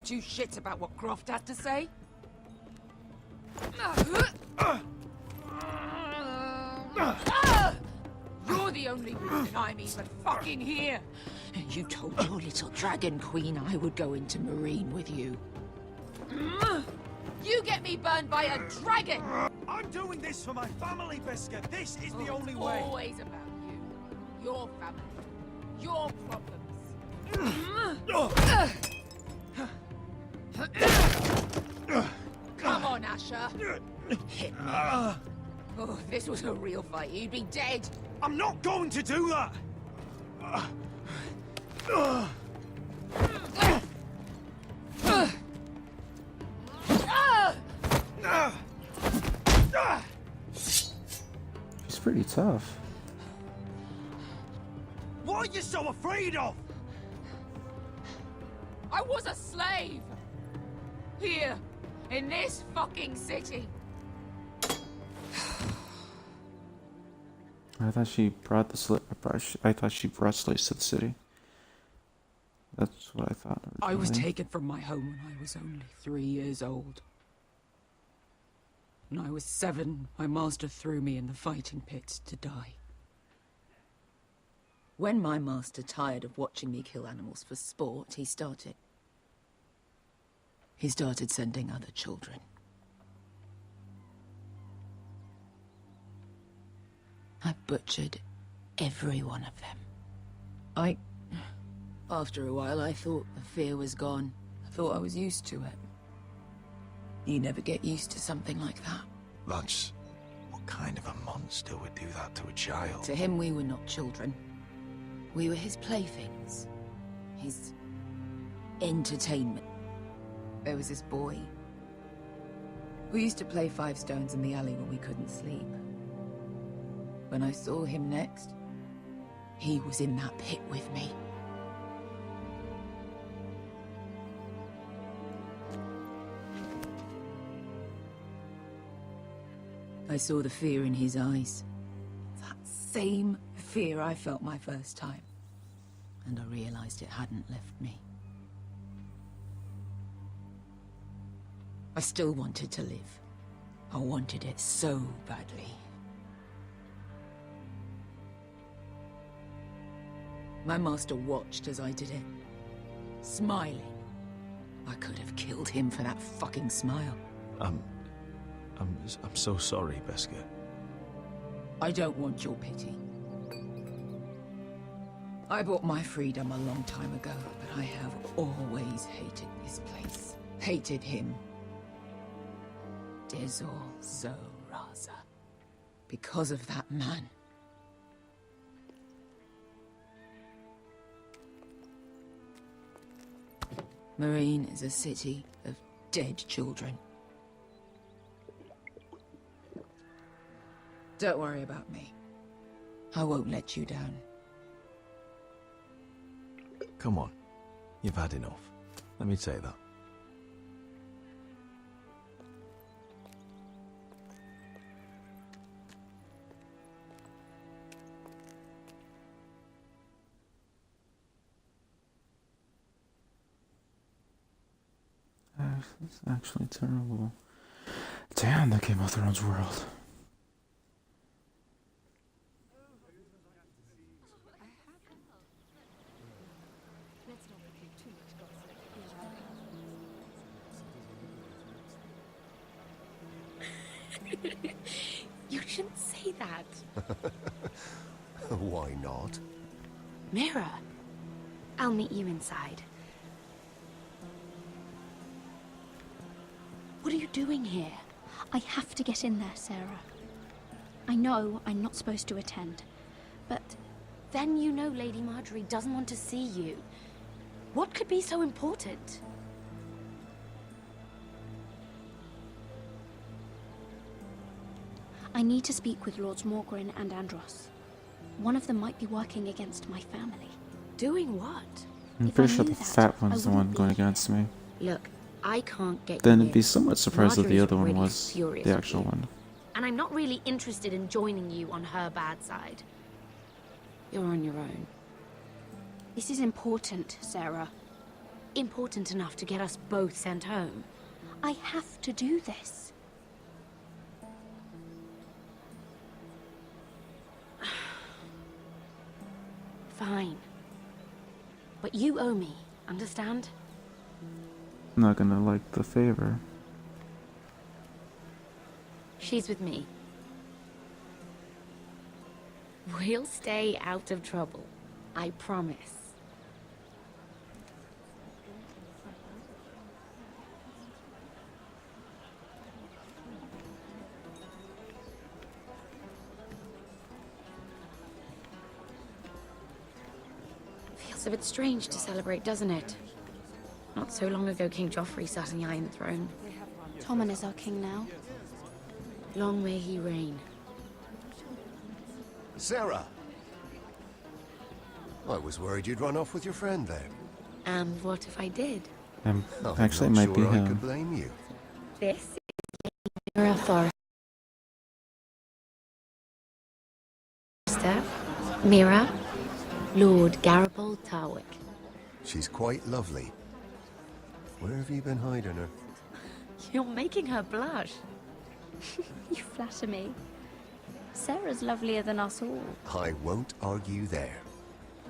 two shits about what Croft has to say? You're the only reason I'm even fucking here. You told your little dragon queen I would go into Marine with you. You get me burned by a dragon! I'm doing this for my family, Beskha. This is the only It's way. always about you. Your family. Your problems. Come on, Asher. Hit me. Oh, if this was a real fight, you'd be dead. I'm not going to do that! He's pretty tough. What are you so afraid of? I was a slave. Here, in this fucking city. I thought she brought the I thought she brought slaves to the city. That's what I thought. I was originally. taken from my home when I was only 3 years old. When I was 7, my master threw me in the fighting pits to die. When my master tired of watching me kill animals for sport, he started sending other children. I butchered every one of them. After a while, I thought the fear was gone. I thought I was used to it. You never get used to something like that. That's... what kind of a monster would do that to a child? To him, we were not children. We were his playthings. His entertainment. There was this boy. We used to play 5 stones in the alley when we couldn't sleep. When I saw him next, he was in that pit with me. I saw the fear in his eyes. That same fear I felt my first time. And I realized it hadn't left me. I still wanted to live. I wanted it so badly. My master watched as I did it, smiling. I could have killed him for that fucking smile. I'm so sorry, Beskha. I don't want your pity. I bought my freedom a long time ago, but I have always hated this place. Hated him. Dezor Zo Raza. Because of that man. Marine is a city of dead children. Don't worry about me. I won't let you down. Come on. You've had enough. Let me say that. It's actually terrible. Damn, the Game of Thrones world. You shouldn't say that. Why not? Mira, I'll meet you inside. What are you doing here? I have to get in there, Sarah. I know I'm not supposed to attend, but Then you know Lady Marjorie doesn't want to see you. What could be so important? I need to speak with Lords Morgren and Andros. One of them might be working against my family. Doing what? I'm If pretty I sure knew the that, fat I one's the wouldn't one be going here. against me. Look, I can't get Then you it'd be in. somewhat surprised that the Marjorie's other one really was furious the with actual you. one. And I'm not really interested in joining you on her bad side. You're on your own. This is important, Sarah. important enough to get us both sent home. I have to do this. Fine. But you owe me, understand? I'm not gonna like the favor. She's with me. We'll stay out of trouble. I promise. Feels a bit strange to celebrate, doesn't it? Not so long ago, King Joffrey sat on the Iron Throne. Tommen is our king now. Long may he reign. Sarah! I was worried you'd run off with your friend there. And what if I did? Actually, it I'm might not be sure I him. could blame you. This is Mira Forrester, Mira, Lord Garibald Tarwick. She's quite lovely. Where have you been hiding her? You're making her blush. You flatter me. Sarah's lovelier than us all. I won't argue there.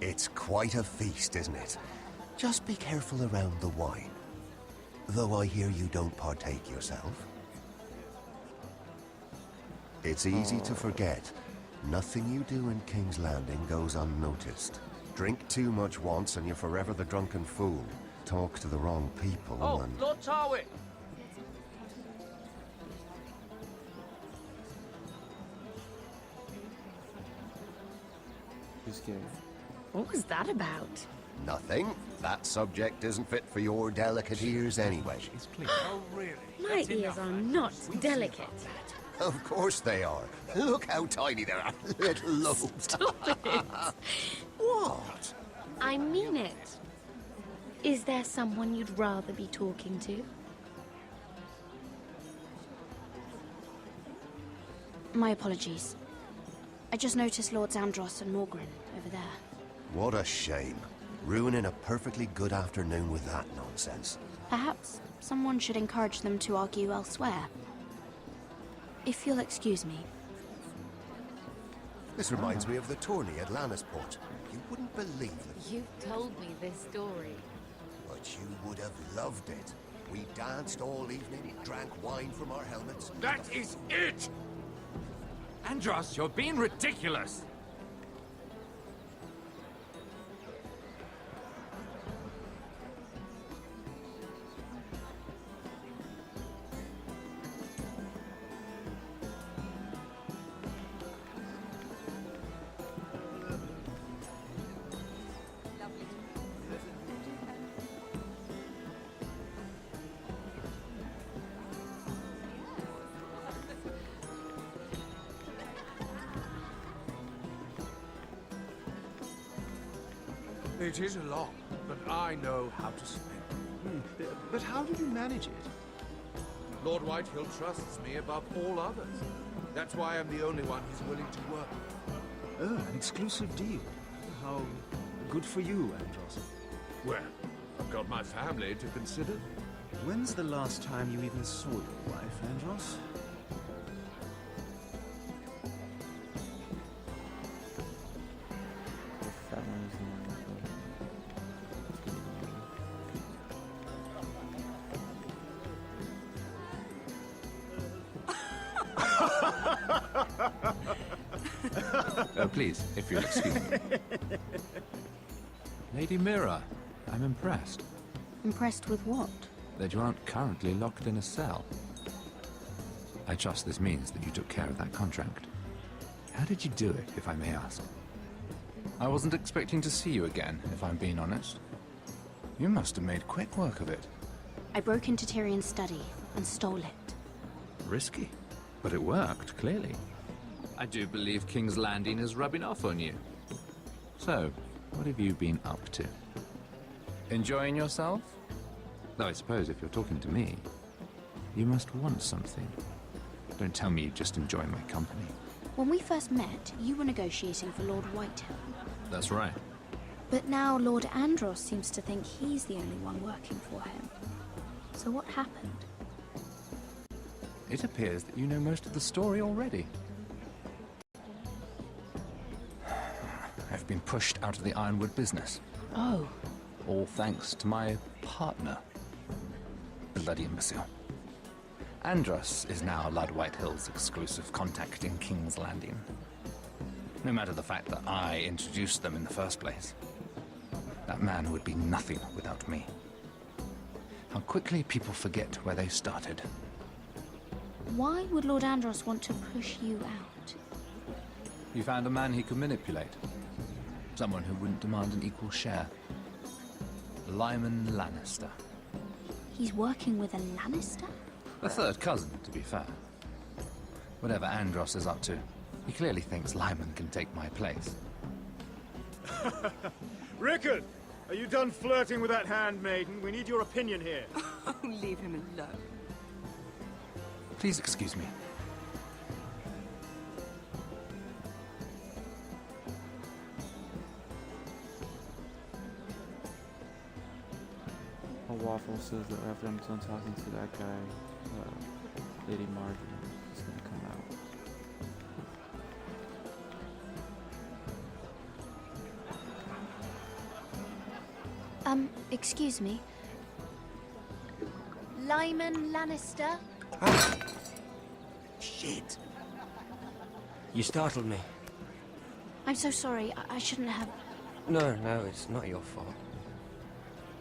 It's quite a feast, isn't it? Just be careful around the wine. Though I hear you don't partake yourself. It's easy to forget. Nothing you do in King's Landing goes unnoticed. Drink too much once and you're forever the drunken fool. Talk to the wrong people and... Lord Tarwick! He's gay. What was that about? Nothing. That subject isn't fit for your delicate ears anyway. Oh, really? My ears are not delicate. Of course they are. Look how tiny they are. Little lobes. Stop it. What? I mean it. Is there someone you'd rather be talking to? My apologies. I just noticed Lords Andros and Morgren over there. What a shame. Ruining a perfectly good afternoon with that nonsense. Perhaps someone should encourage them to argue elsewhere. If you'll excuse me. This reminds me of the tourney at Lannisport. You wouldn't believe it, You've told me this story. but you would have loved it. We danced all evening, drank wine from our helmets. That is it! Andros, you're being ridiculous! It is a lot, but I know how to spend. But how did you manage it? Lord Whitehill trusts me above all others. That's why I'm the only one he's willing to work with. Oh, an exclusive deal. How good for you, Andros. Well, I've got my family to consider. When's the last time you even saw your wife, Andros? Please, if you'll excuse me. Lady Mira, I'm impressed Impressed with what? that you aren't currently locked in a cell. I trust this means that you took care of that contract. How did you do it, if I may ask? I wasn't expecting to see you again, if I'm being honest. You must have made quick work of it. I broke into Tyrion's study and stole it. Risky, but it worked, clearly. I do believe King's Landing is rubbing off on you. So, what have you been up to? Enjoying yourself? Though I suppose if you're talking to me, you must want something. Don't tell me you just enjoy my company. When we first met, you were negotiating for Lord Whitehill. That's right. But now Lord Andros seems to think he's the only one working for him. So what happened? It appears that you know most of the story already. I've been pushed out of the Ironwood business. Oh. All thanks to my partner. Bloody imbecile. Andros is now Lud Whitehill's exclusive contact in King's Landing. No matter the fact that I introduced them in the first place. That man would be nothing without me. How quickly people forget where they started. Why would Lord Andros want to push you out? He found a man he could manipulate. Someone who wouldn't demand an equal share. Lyman Lannister. He's working with a Lannister? A third cousin, to be fair. Whatever Andros is up to, he clearly thinks Lyman can take my place. Rickard! Are you done flirting with that handmaiden? We need your opinion here. Leave him alone. Please excuse me. A waffle says that after I'm done talking to that guy, Lady Marjorie is gonna come out. Excuse me. Lyman Lannister? Shit. You startled me. I'm so sorry. I shouldn't have... No, it's not your fault.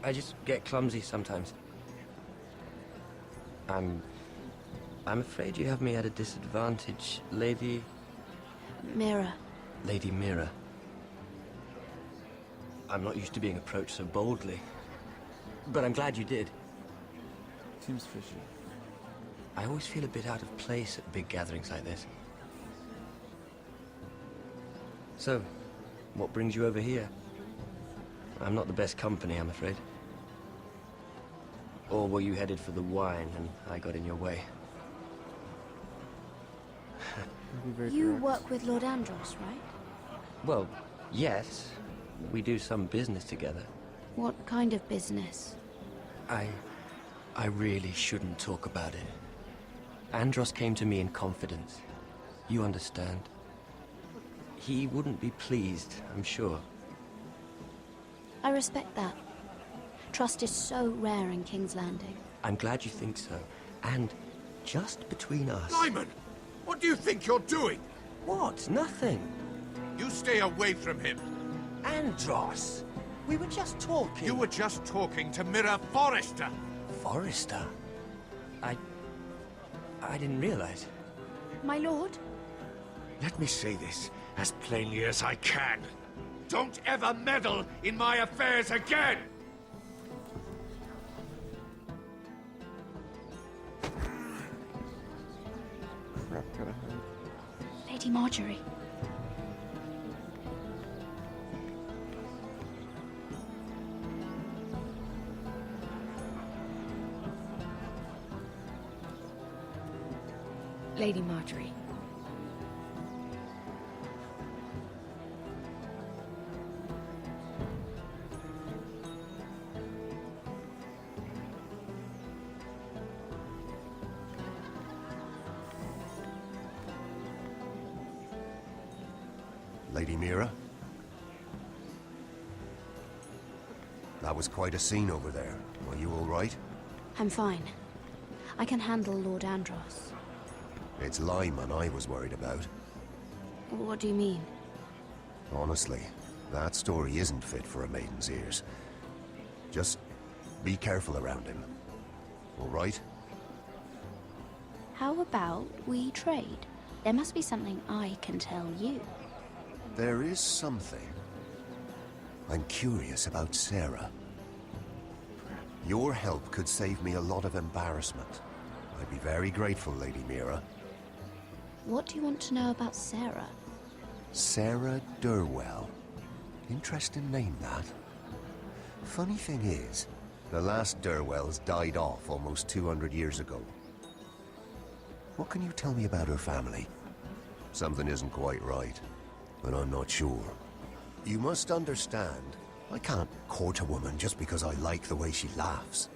I just get clumsy sometimes. I'm afraid you have me at a disadvantage, Lady... Mira. Lady Mira. I'm not used to being approached so boldly. But I'm glad you did. Seems fishy. I always feel a bit out of place at big gatherings like this. So, what brings you over here? I'm not the best company, I'm afraid. Or were you headed for the wine and I got in your way? You work with Lord Andros, right? Well, yes. We do some business together. What kind of business? I really shouldn't talk about it. Andros came to me in confidence. You understand? He wouldn't be pleased, I'm sure. I respect that. Trust is so rare in King's Landing. I'm glad you think so. And just between us... Lyman! What do you think you're doing? What? Nothing. You stay away from him. Andros! We were just talking. You were just talking to Mira Forrester. Forrester? I didn't realize. My lord? Let me say this as plainly as I can. Don't ever meddle in my affairs again! Crap, gotta hide. Lady Marjorie. Lady Marjorie. Lady Mira? That was quite a scene over there. Are you all right? I'm fine. I can handle Lord Andros. It's Lyman I was worried about. What do you mean? Honestly, that story isn't fit for a maiden's ears. Just be careful around him. All right? How about we trade? There must be something I can tell you. There is something. I'm curious about Sarah. Your help could save me a lot of embarrassment. I'd be very grateful, Lady Mira. What do you want to know about Sarah? Sarah Durwell. Interesting name, that. Funny thing is, the last Durwells died off almost 200 years ago. What can you tell me about her family? Something isn't quite right, but I'm not sure. You must understand, I can't court a woman just because I like the way she laughs.